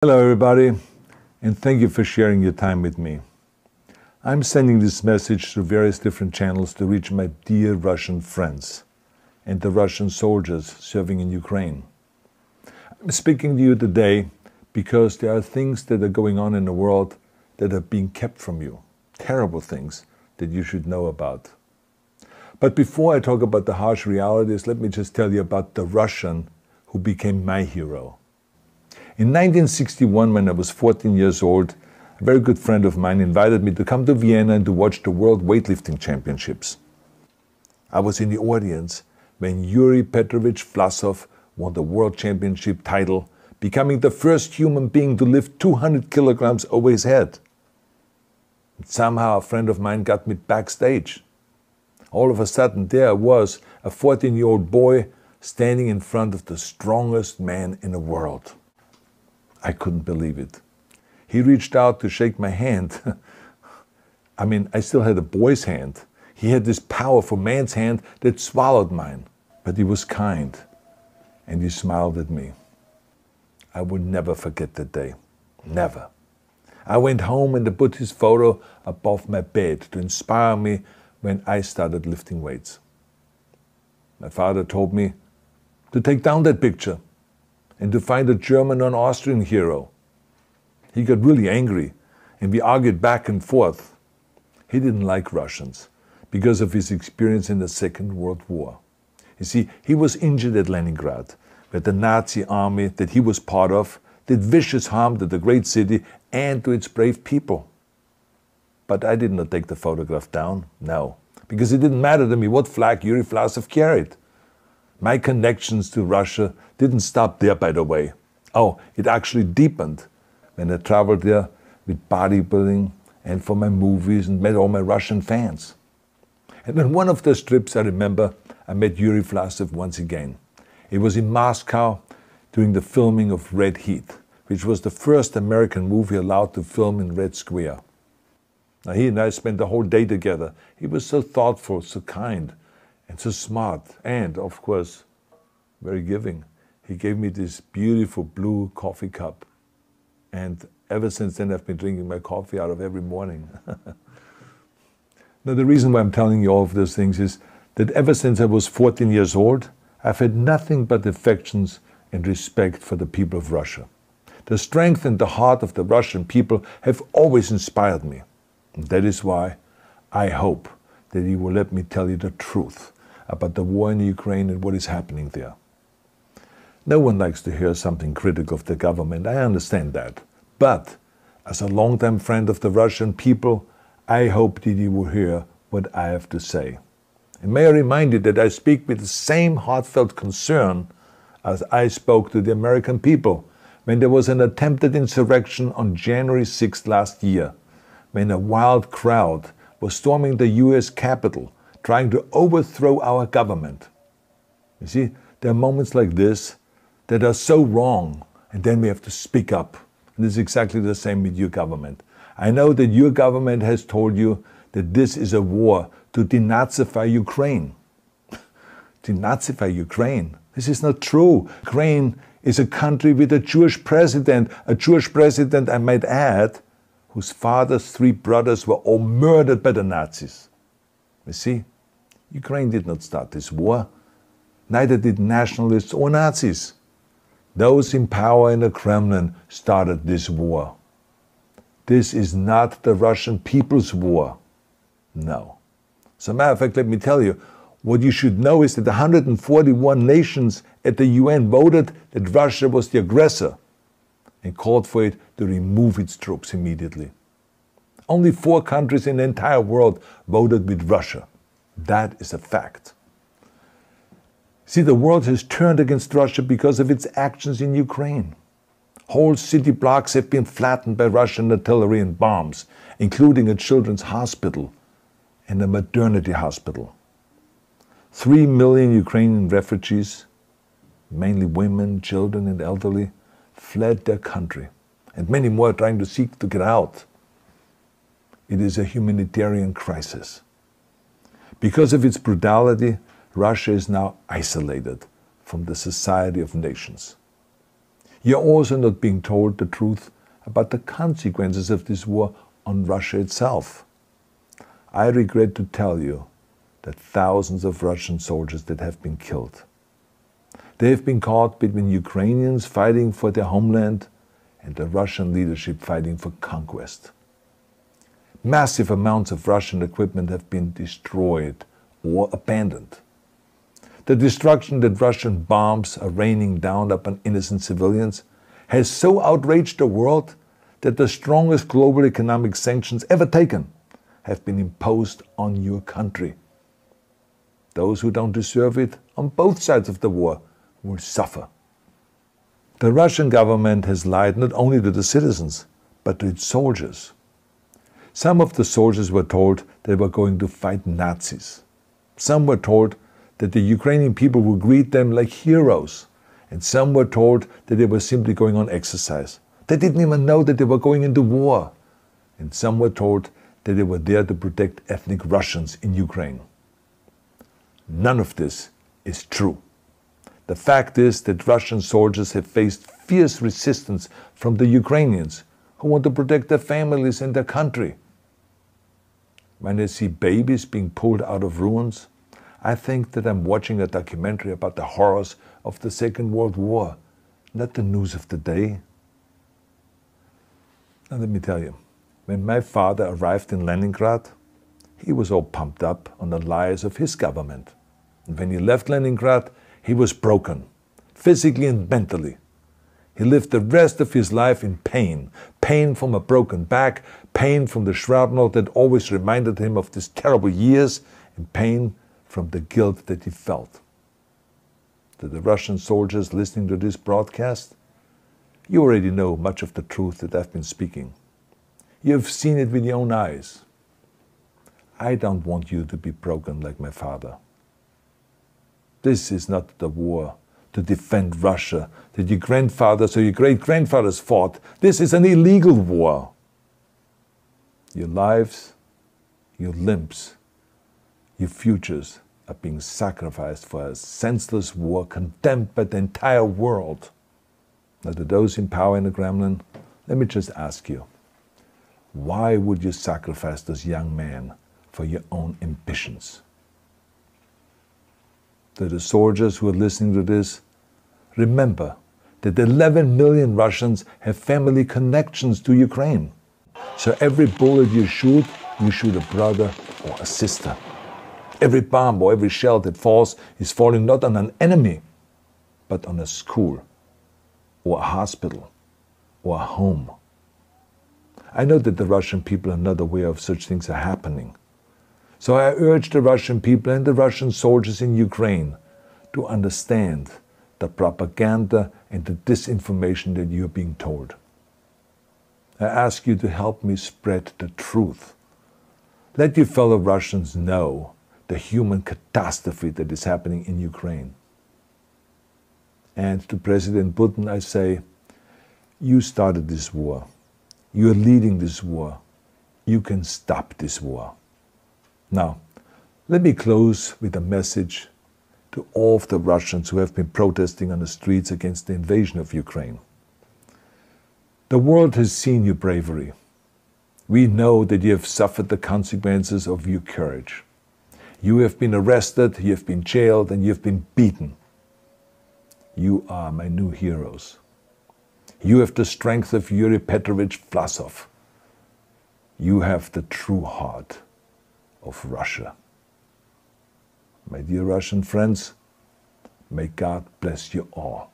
Hello everybody, and thank you for sharing your time with me. I'm sending this message through various different channels to reach my dear Russian friends and the Russian soldiers serving in Ukraine. I'm speaking to you today because there are things that are going on in the world that are being kept from you, terrible things that you should know about. But before I talk about the harsh realities, let me just tell you about the Russian who became my hero. In 1961, when I was 14 years old, a very good friend of mine invited me to come to Vienna and to watch the World Weightlifting Championships. I was in the audience when Yuri Petrovich Vlasov won the World Championship title, becoming the first human being to lift 200 kilograms over his head. And somehow a friend of mine got me backstage. All of a sudden there I was, a 14-year-old boy, standing in front of the strongest man in the world. I couldn't believe it. He reached out to shake my hand. I still had a boy's hand. He had this powerful man's hand that swallowed mine. But he was kind, and he smiled at me. I will never forget that day. Never. I went home and I put his photo above my bed to inspire me when I started lifting weights. My father told me to take down that picture and to find a German or an Austrian hero. He got really angry, and we argued back and forth. He didn't like Russians because of his experience in the Second World War. You see, he was injured at Leningrad, where the Nazi army that he was part of did vicious harm to the great city and to its brave people. But I did not take the photograph down, no, because it didn't matter to me what flag Yuri Vlasov carried. My connections to Russia didn't stop there, by the way. Oh, it actually deepened when I traveled there with bodybuilding and for my movies and met all my Russian fans. And on one of those trips, I remember, I met Yuri Vlasov once again. It was in Moscow during the filming of Red Heat, which was the first American movie allowed to film in Red Square. Now, he and I spent the whole day together. He was so thoughtful, so kind, and so smart, and, of course, very giving. He gave me this beautiful blue coffee cup. And ever since then, I've been drinking my coffee out of every morning. Now, the reason why I'm telling you all of those things is that ever since I was 14 years old, I've had nothing but affections and respect for the people of Russia. The strength and the heart of the Russian people have always inspired me. And that is why I hope that you will let me tell you the truth about the war in Ukraine and what is happening there. No one likes to hear something critical of the government, I understand that. But as a longtime friend of the Russian people, I hope that you will hear what I have to say. And may I remind you that I speak with the same heartfelt concern as I spoke to the American people when there was an attempted insurrection on January 6th last year, when a wild crowd was storming the US Capitol, trying to overthrow our government. You see, there are moments like this that are so wrong, and then we have to speak up. And this is exactly the same with your government. I know that your government has told you that this is a war to denazify Ukraine. Denazify Ukraine? This is not true. Ukraine is a country with a Jewish president, I might add, whose father's 3 brothers were all murdered by the Nazis. You see, Ukraine did not start this war. Neither did nationalists or Nazis. Those in power in the Kremlin started this war. This is not the Russian people's war. No. As a matter of fact, let me tell you, what you should know is that 141 nations at the UN voted that Russia was the aggressor and called for it to remove its troops immediately. Only 4 countries in the entire world voted with Russia. That is a fact. See, the world has turned against Russia because of its actions in Ukraine. Whole city blocks have been flattened by Russian artillery and bombs, including a children's hospital and a maternity hospital. 3 million Ukrainian refugees, mainly women, children, and elderly, fled their country, and many more are trying to seek to get out. It is a humanitarian crisis. Because of its brutality, Russia is now isolated from the society of nations. You're also not being told the truth about the consequences of this war on Russia itself. I regret to tell you that thousands of Russian soldiers that have been killed. They have been caught between Ukrainians fighting for their homeland and the Russian leadership fighting for conquest. Massive amounts of Russian equipment have been destroyed or abandoned. The destruction that Russian bombs are raining down upon innocent civilians has so outraged the world that the strongest global economic sanctions ever taken have been imposed on your country. Those who don't deserve it on both sides of the war will suffer. The Russian government has lied not only to the citizens, but to its soldiers. Some of the soldiers were told they were going to fight Nazis. Some were told that the Ukrainian people would greet them like heroes, and some were told that they were simply going on exercise. They didn't even know that they were going into war. And some were told that they were there to protect ethnic Russians in Ukraine. None of this is true. The fact is that Russian soldiers have faced fierce resistance from the Ukrainians who want to protect their families and their country. When I see babies being pulled out of ruins, I think that I'm watching a documentary about the horrors of the Second World War, not the news of the day. Now let me tell you, when my father arrived in Leningrad, he was all pumped up on the lies of his government. And when he left Leningrad, he was broken, physically and mentally. He lived the rest of his life in pain. Pain from a broken back, pain from the shrapnel that always reminded him of these terrible years, and pain from the guilt that he felt. To the Russian soldiers listening to this broadcast, you already know much of the truth that I've been speaking. You have seen it with your own eyes. I don't want you to be broken like my father. This is not the war to defend Russia that your grandfathers or your great-grandfathers fought. This is an illegal war. Your lives, your limbs, your futures are being sacrificed for a senseless war condemned by the entire world. Now, to those in power in the Kremlin, let me just ask you, why would you sacrifice those young men for your own ambitions? To the soldiers who are listening to this, remember that 11 million Russians have family connections to Ukraine. So every bullet you shoot a brother or a sister. Every bomb or every shell that falls is falling not on an enemy, but on a school, or a hospital, or a home. I know that the Russian people are not aware of such things are happening. So I urge the Russian people and the Russian soldiers in Ukraine to understand the propaganda and the disinformation that you are being told. I ask you to help me spread the truth. Let your fellow Russians know the human catastrophe that is happening in Ukraine. And to President Putin I say, you started this war. You are leading this war. You can stop this war. Now, let me close with a message to all of the Russians who have been protesting on the streets against the invasion of Ukraine. The world has seen your bravery. We know that you have suffered the consequences of your courage. You have been arrested, you have been jailed, and you have been beaten. You are my new heroes. You have the strength of Yuri Petrovich Vlasov. You have the true heart of Russia. My dear Russian friends, may God bless you all.